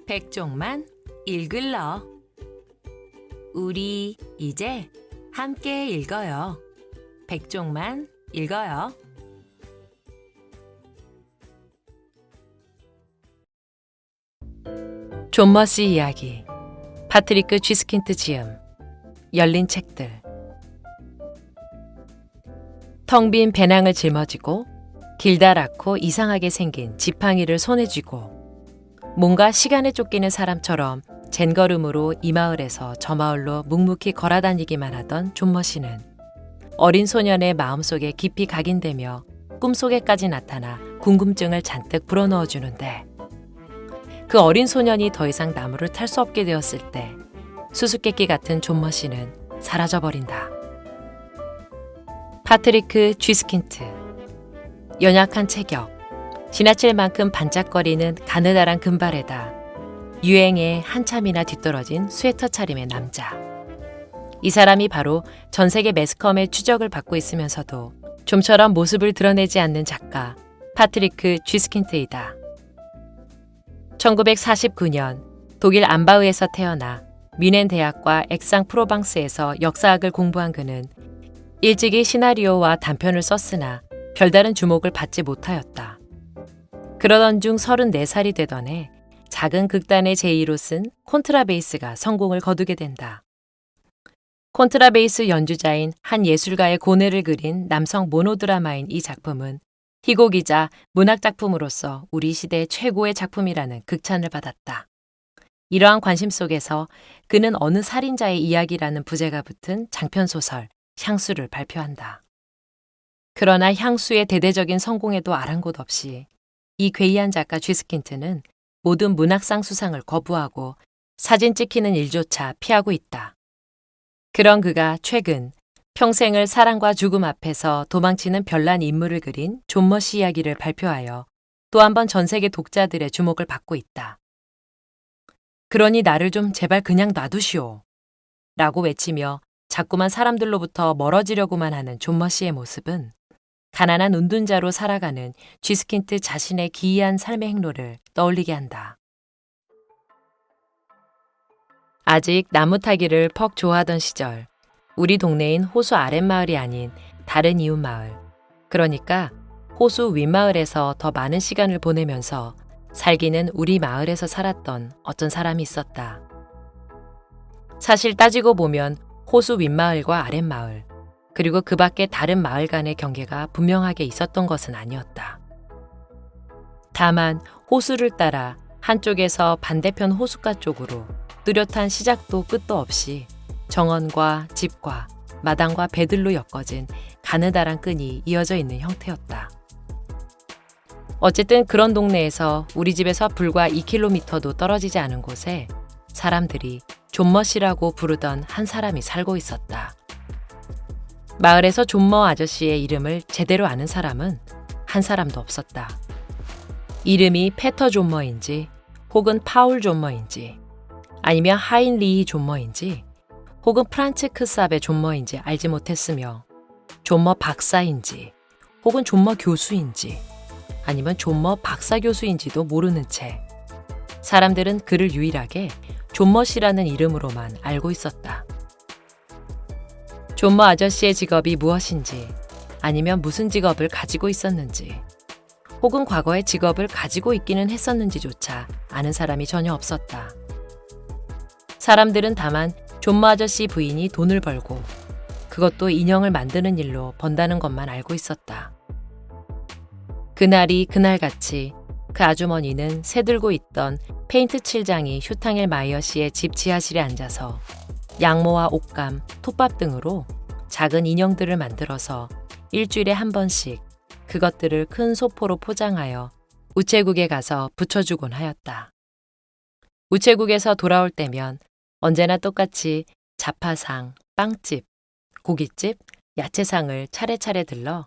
백종만 읽을러. 우리 이제 함께 읽어요. 백종만 읽어요. 존 머시 이야기. 파트리크 쥐스킨트 지음. 열린 책들. 텅 빈 배낭을 짊어지고 길다랗고 이상하게 생긴 지팡이를 손에 쥐고 뭔가 시간에 쫓기는 사람처럼 젠걸음으로 이 마을에서 저 마을로 묵묵히 걸어다니기만 하던 존 머시는 어린 소년의 마음속에 깊이 각인되며 꿈속에까지 나타나 궁금증을 잔뜩 불어넣어주는데, 그 어린 소년이 더 이상 나무를 탈 수 없게 되었을 때 수수께끼 같은 존 머시는 사라져버린다. 파트리크 쥐스킨트. 연약한 체격, 지나칠 만큼 반짝거리는 가느다란 금발에다 유행에 한참이나 뒤떨어진 스웨터 차림의 남자. 이 사람이 바로 전 세계 매스컴의 추적을 받고 있으면서도 좀처럼 모습을 드러내지 않는 작가 파트리크 쥐스킨트이다. 1949년 독일 암바흐에서 태어나 뮌헨 대학과 액상 프로방스에서 역사학을 공부한 그는 일찍이 시나리오와 단편을 썼으나 별다른 주목을 받지 못하였다. 그러던 중 34살이 되던 해 작은 극단의 제2로 쓴 콘트라베이스가 성공을 거두게 된다. 콘트라베이스 연주자인 한 예술가의 고뇌를 그린 남성 모노드라마인 이 작품은 희곡이자 문학작품으로서 우리 시대 최고의 작품이라는 극찬을 받았다. 이러한 관심 속에서 그는 어느 살인자의 이야기라는 부제가 붙은 장편소설 향수를 발표한다. 그러나 향수의 대대적인 성공에도 아랑곳 없이 이 괴이한 작가 쥐스킨트는 모든 문학상 수상을 거부하고 사진 찍히는 일조차 피하고 있다. 그런 그가 최근 평생을 사랑과 죽음 앞에서 도망치는 별난 인물을 그린 존 머시 이야기를 발표하여 또 한 번 전 세계 독자들의 주목을 받고 있다. 그러니 나를 좀 제발 그냥 놔두시오. 라고 외치며 자꾸만 사람들로부터 멀어지려고만 하는 존 머시의 모습은 가난한 운둔자로 살아가는 쥐스킨트 자신의 기이한 삶의 행로를 떠올리게 한다. 아직 나무 타기를 퍽 좋아하던 시절, 우리 동네인 호수 아랫마을이 아닌 다른 이웃 마을, 그러니까 호수 윗마을에서 더 많은 시간을 보내면서 살기는 우리 마을에서 살았던 어떤 사람이 있었다. 사실 따지고 보면 호수 윗마을과 아랫마을, 그리고 그 밖에 다른 마을 간의 경계가 분명하게 있었던 것은 아니었다. 다만 호수를 따라 한쪽에서 반대편 호숫가 쪽으로 뚜렷한 시작도 끝도 없이 정원과 집과 마당과 배들로 엮어진 가느다란 끈이 이어져 있는 형태였다. 어쨌든 그런 동네에서 우리 집에서 불과 2km도 떨어지지 않은 곳에 사람들이 존 머시라고 부르던 한 사람이 살고 있었다. 마을에서 존 머 아저씨의 이름을 제대로 아는 사람은 한 사람도 없었다. 이름이 페터 존 머인지 혹은 파울 존 머인지 아니면 하인리히 존 머인지 혹은 프란츠 크삽의 존 머인지 알지 못했으며, 존 머 박사인지 혹은 존 머 교수인지 아니면 존 머 박사 교수인지도 모르는 채 사람들은 그를 유일하게 존 머시라는 이름으로만 알고 있었다. 존 머 아저씨의 직업이 무엇인지, 아니면 무슨 직업을 가지고 있었는지, 혹은 과거에 직업을 가지고 있기는 했었는지조차 아는 사람이 전혀 없었다. 사람들은 다만 존 머 아저씨 부인이 돈을 벌고 그것도 인형을 만드는 일로 번다는 것만 알고 있었다. 그날이 그날같이 그 아주머니는 새들고 있던 페인트 칠장이 슈탕엘 마이어 씨의 집 지하실에 앉아서 양모와 옷감, 톱밥 등으로 작은 인형들을 만들어서 일주일에 한 번씩 그것들을 큰 소포로 포장하여 우체국에 가서 붙여주곤 하였다. 우체국에서 돌아올 때면 언제나 똑같이 잡화상, 빵집, 고깃집, 야채상을 차례차례 들러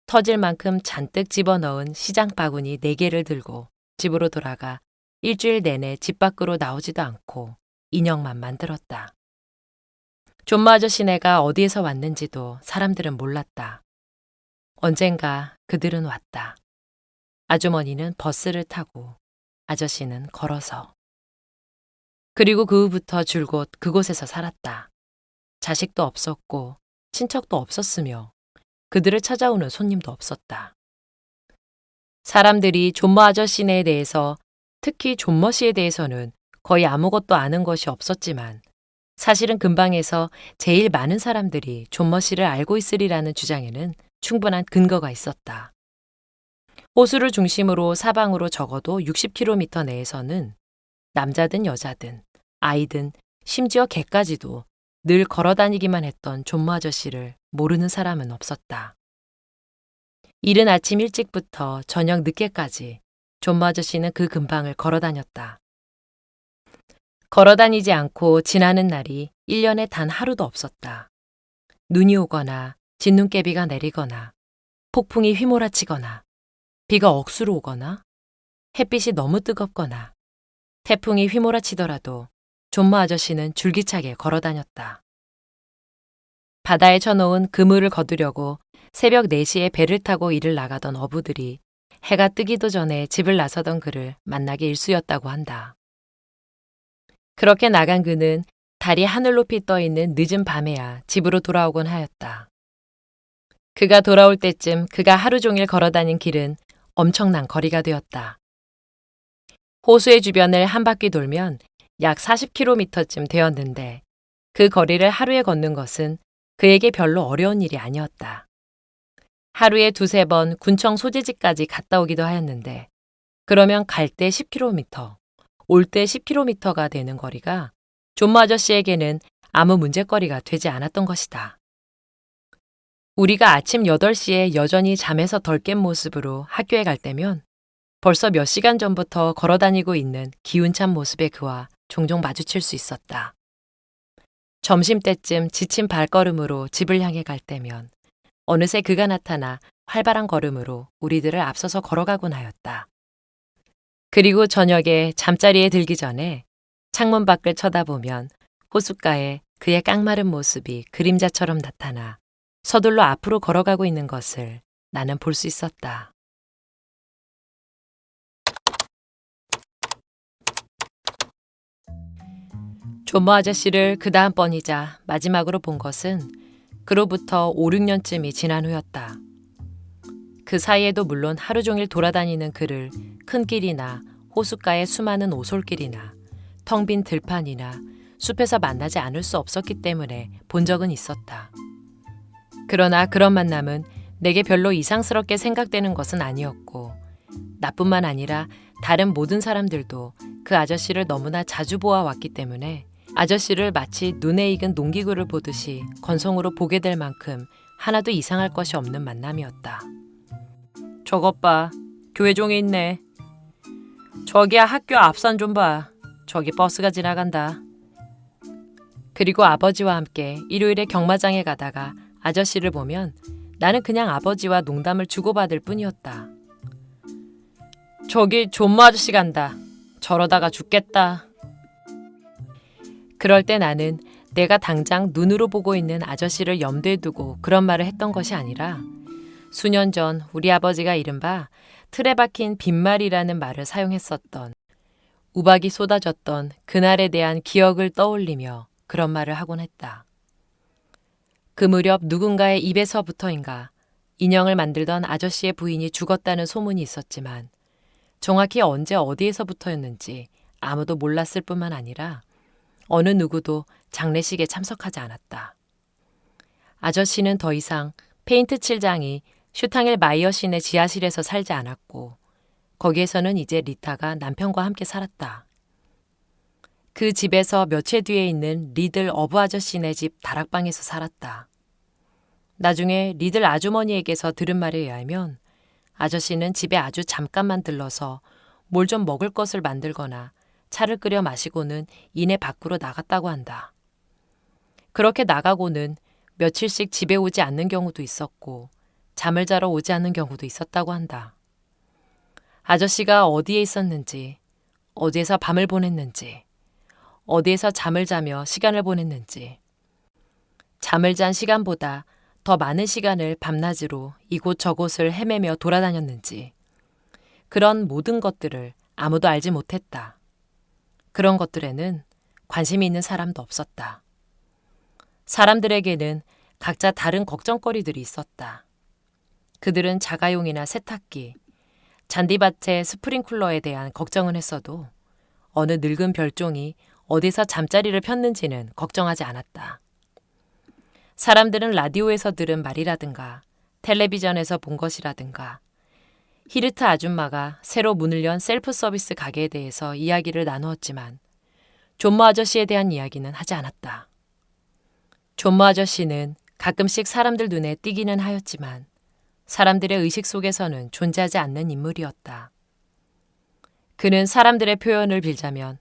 터질 만큼 잔뜩 집어넣은 시장 바구니 4개를 들고 집으로 돌아가 일주일 내내 집 밖으로 나오지도 않고 인형만 만들었다. 존 머 아저씨네가 어디에서 왔는지도 사람들은 몰랐다. 언젠가 그들은 왔다. 아주머니는 버스를 타고, 아저씨는 걸어서. 그리고 그 후부터 줄곧 그곳에서 살았다. 자식도 없었고 친척도 없었으며 그들을 찾아오는 손님도 없었다. 사람들이 존머 아저씨네 대해서, 특히 존머 씨에 대해서는 거의 아무것도 아는 것이 없었지만 사실은 근방에서 제일 많은 사람들이 존머 씨를 알고 있으리라는 주장에는 충분한 근거가 있었다. 호수를 중심으로 사방으로 적어도 60km 내에서는 남자든 여자든 아이든 심지어 개까지도 늘 걸어 다니기만 했던 존머 아저씨를 모르는 사람은 없었다. 이른 아침 일찍부터 저녁 늦게까지 존머 아저씨는 그 근방을 걸어 다녔다. 걸어 다니지 않고 지나는 날이 1년에 단 하루도 없었다. 눈이 오거나 진눈깨비가 내리거나 폭풍이 휘몰아치거나 비가 억수로 오거나 햇빛이 너무 뜨겁거나 태풍이 휘몰아치더라도 존머 아저씨는 줄기차게 걸어 다녔다. 바다에 쳐놓은 그물을 거두려고 새벽 4시에 배를 타고 일을 나가던 어부들이 해가 뜨기도 전에 집을 나서던 그를 만나기 일쑤였다고 한다. 그렇게 나간 그는 달이 하늘 높이 떠 있는 늦은 밤에야 집으로 돌아오곤 하였다. 그가 돌아올 때쯤 그가 하루 종일 걸어 다닌 길은 엄청난 거리가 되었다. 호수의 주변을 한 바퀴 돌면 약 40km쯤 되었는데 그 거리를 하루에 걷는 것은 그에게 별로 어려운 일이 아니었다. 하루에 2~3번 군청 소재지까지 갔다 오기도 하였는데 그러면 갈 때 10km, 올 때 10km가 되는 거리가 존머 아저씨에게는 아무 문제거리가 되지 않았던 것이다. 우리가 아침 8시에 여전히 잠에서 덜 깬 모습으로 학교에 갈 때면 벌써 몇 시간 전부터 걸어 다니고 있는 기운찬 모습의 그와 종종 마주칠 수 있었다. 점심때쯤 지친 발걸음으로 집을 향해 갈 때면 어느새 그가 나타나 활발한 걸음으로 우리들을 앞서서 걸어가곤 하였다. 그리고 저녁에 잠자리에 들기 전에 창문 밖을 쳐다보면 호숫가에 그의 깡마른 모습이 그림자처럼 나타나 서둘러 앞으로 걸어가고 있는 것을 나는 볼 수 있었다. 존머 아저씨를 그 다음번이자 마지막으로 본 것은 그로부터 5~6년쯤이 지난 후였다. 그 사이에도 물론 하루 종일 돌아다니는 그를 큰 길이나 호숫가의 수많은 오솔길이나 텅 빈 들판이나 숲에서 만나지 않을 수 없었기 때문에 본 적은 있었다. 그러나 그런 만남은 내게 별로 이상스럽게 생각되는 것은 아니었고 나뿐만 아니라 다른 모든 사람들도 그 아저씨를 너무나 자주 보아왔기 때문에 아저씨를 마치 눈에 익은 농기구를 보듯이 건성으로 보게 될 만큼 하나도 이상할 것이 없는 만남이었다. 저것 봐. 교회종이 있네. 저기야 학교 앞산 좀 봐. 저기 버스가 지나간다. 그리고 아버지와 함께 일요일에 경마장에 가다가 아저씨를 보면 나는 그냥 아버지와 농담을 주고받을 뿐이었다. 저기 존머 아저씨 간다. 저러다가 죽겠다. 그럴 때 나는 내가 당장 눈으로 보고 있는 아저씨를 염두에 두고 그런 말을 했던 것이 아니라 수년 전 우리 아버지가 이른바 틀에 박힌 빈말이라는 말을 사용했었던 우박이 쏟아졌던 그날에 대한 기억을 떠올리며 그런 말을 하곤 했다. 그 무렵 누군가의 입에서부터인가 인형을 만들던 아저씨의 부인이 죽었다는 소문이 있었지만 정확히 언제 어디에서부터였는지 아무도 몰랐을 뿐만 아니라 어느 누구도 장례식에 참석하지 않았다. 아저씨는 더 이상 페인트 칠장이 슈탕일 마이어 시내 지하실에서 살지 않았고 거기에서는 이제 리타가 남편과 함께 살았다. 그 집에서 몇 채 뒤에 있는 리들 어부 아저씨네 집 다락방에서 살았다. 나중에 리들 아주머니에게서 들은 말에 의하면 아저씨는 집에 아주 잠깐만 들러서 뭘 좀 먹을 것을 만들거나 차를 끓여 마시고는 이내 밖으로 나갔다고 한다. 그렇게 나가고는 며칠씩 집에 오지 않는 경우도 있었고 잠을 자러 오지 않는 경우도 있었다고 한다. 아저씨가 어디에 있었는지, 어디에서 밤을 보냈는지, 어디에서 잠을 자며 시간을 보냈는지, 잠을 잔 시간보다 더 많은 시간을 밤낮으로 이곳 저곳을 헤매며 돌아다녔는지, 그런 모든 것들을 아무도 알지 못했다. 그런 것들에는 관심이 있는 사람도 없었다. 사람들에게는 각자 다른 걱정거리들이 있었다. 그들은 자가용이나 세탁기, 잔디밭의 스프링쿨러에 대한 걱정은 했어도 어느 늙은 별종이 어디서 잠자리를 폈는지는 걱정하지 않았다. 사람들은 라디오에서 들은 말이라든가 텔레비전에서 본 것이라든가 히르트 아줌마가 새로 문을 연 셀프 서비스 가게에 대해서 이야기를 나누었지만 존모 아저씨에 대한 이야기는 하지 않았다. 존모 아저씨는 가끔씩 사람들 눈에 띄기는 하였지만 사람들의 의식 속에서는 존재하지 않는 인물이었다. 그는 사람들의 표현을 빌자면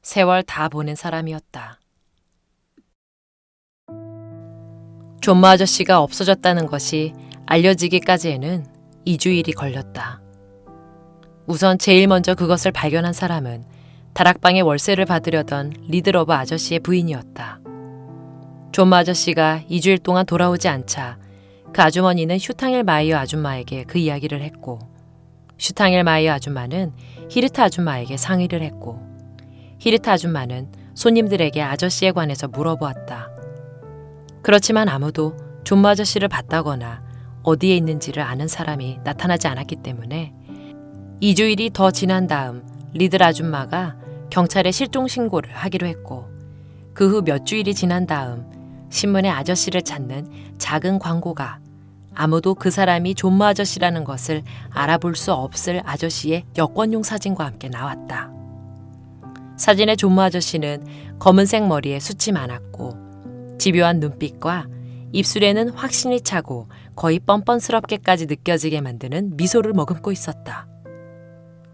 세월 다 보낸 사람이었다. 존모 아저씨가 없어졌다는 것이 알려지기까지에는 2주일이 걸렸다. 우선 제일 먼저 그것을 발견한 사람은 다락방에 월세를 받으려던 리드러브 아저씨의 부인이었다. 존모 아저씨가 2주일 동안 돌아오지 않자 그 아주머니는 슈탕엘 마이어 아줌마에게 그 이야기를 했고 슈탕엘 마이어 아줌마는 히르트 아줌마에게 상의를 했고 히르트 아줌마는 손님들에게 아저씨에 관해서 물어보았다. 그렇지만 아무도 존모 아저씨를 봤다거나 어디에 있는지를 아는 사람이 나타나지 않았기 때문에 2주일이 더 지난 다음 리들 아줌마가 경찰에 실종 신고를 하기로 했고 그 후 몇 주일이 지난 다음 신문에 아저씨를 찾는 작은 광고가 아무도 그 사람이 존모 아저씨라는 것을 알아볼 수 없을 아저씨의 여권용 사진과 함께 나왔다. 사진의 존모 아저씨는 검은색 머리에 숱이 많았고 집요한 눈빛과 입술에는 확신이 차고 거의 뻔뻔스럽게까지 느껴지게 만드는 미소를 머금고 있었다.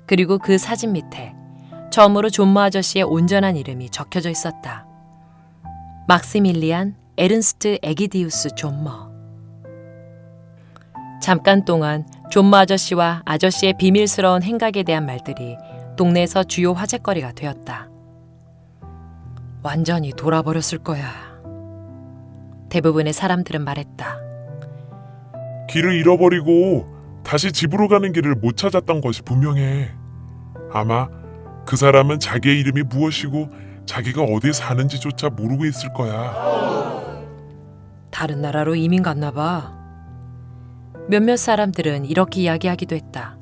그리고 그 사진 밑에 처음으로 존모 아저씨의 온전한 이름이 적혀져 있었다. 막시밀리안 에른스트 에기디우스 존머. 잠깐 동안 존모 아저씨와 아저씨의 비밀스러운 행각에 대한 말들이 동네에서 주요 화제거리가 되었다. 완전히 돌아버렸을 거야. 대부분의 사람들은 말했다. 길을 잃어버리고 다시 집으로 가는 길을 못 찾았던 것이 분명해. 아마 그 사람은 자기의 이름이 무엇이고 자기가 어디에 사는지조차 모르고 있을 거야. 다른 나라로 이민 갔나 봐. 몇몇 사람들은 이렇게 이야기하기도 했다.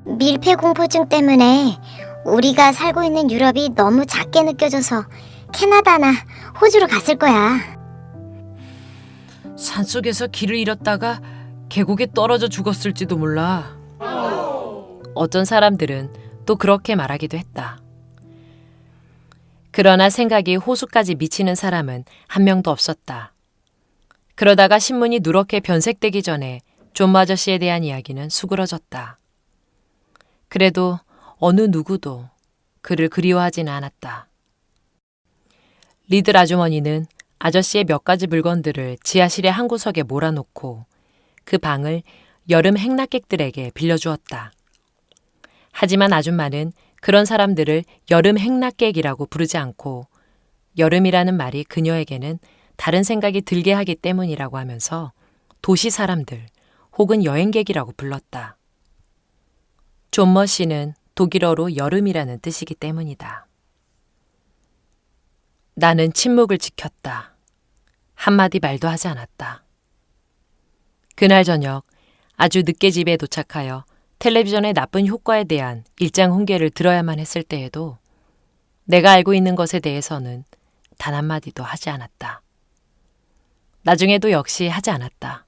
밀폐공포증 때문에 우리가 살고 있는 유럽이 너무 작게 느껴져서 캐나다나 호주로 갔을 거야. 산속에서 길을 잃었다가 계곡에 떨어져 죽었을지도 몰라. 어떤 사람들은 또 그렇게 말하기도 했다. 그러나 생각이 호수까지 미치는 사람은 한 명도 없었다. 그러다가 신문이 누렇게 변색되기 전에 존모 아저씨에 대한 이야기는 수그러졌다. 그래도 어느 누구도 그를 그리워하지는 않았다. 리들 아주머니는 아저씨의 몇 가지 물건들을 지하실의 한 구석에 몰아놓고 그 방을 여름 행락객들에게 빌려주었다. 하지만 아줌마는 그런 사람들을 여름 행락객이라고 부르지 않고 여름이라는 말이 그녀에게는 다른 생각이 들게 하기 때문이라고 하면서 도시 사람들 혹은 여행객이라고 불렀다. 존머 씨는 독일어로 여름이라는 뜻이기 때문이다. 나는 침묵을 지켰다. 한마디 말도 하지 않았다. 그날 저녁 아주 늦게 집에 도착하여 텔레비전의 나쁜 효과에 대한 일장 훈계를 들어야만 했을 때에도 내가 알고 있는 것에 대해서는 단 한마디도 하지 않았다. 나중에도 역시 하지 않았다.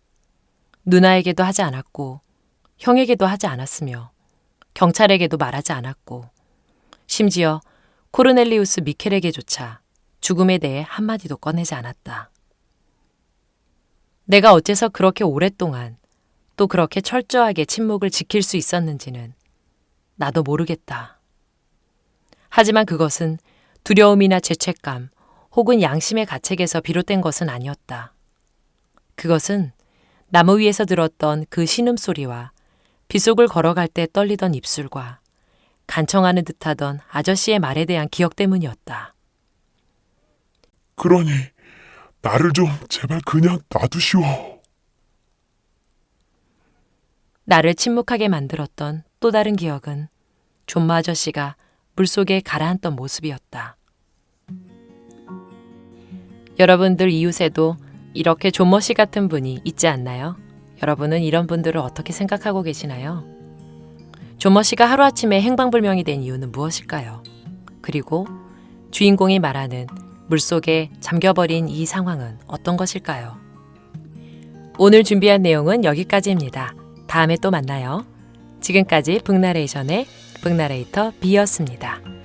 누나에게도 하지 않았고 형에게도 하지 않았으며 경찰에게도 말하지 않았고 심지어 코르넬리우스 미켈에게조차 죽음에 대해 한마디도 꺼내지 않았다. 내가 어째서 그렇게 오랫동안 또 그렇게 철저하게 침묵을 지킬 수 있었는지는 나도 모르겠다. 하지만 그것은 두려움이나 죄책감 혹은 양심의 가책에서 비롯된 것은 아니었다. 그것은 나무 위에서 들었던 그 신음소리와 빗속을 걸어갈 때 떨리던 입술과 간청하는 듯하던 아저씨의 말에 대한 기억 때문이었다. 그러니 나를 좀 제발 그냥 놔두시오. 나를 침묵하게 만들었던 또 다른 기억은 존마 아저씨가 물속에 가라앉던 모습이었다. 여러분들 이웃에도 이렇게 존머 씨 같은 분이 있지 않나요? 여러분은 이런 분들을 어떻게 생각하고 계시나요? 존머 씨가 하루아침에 행방불명이 된 이유는 무엇일까요? 그리고 주인공이 말하는 물속에 잠겨버린 이 상황은 어떤 것일까요? 오늘 준비한 내용은 여기까지입니다. 다음에 또 만나요. 지금까지 북나레이션의 북나레이터 B였습니다.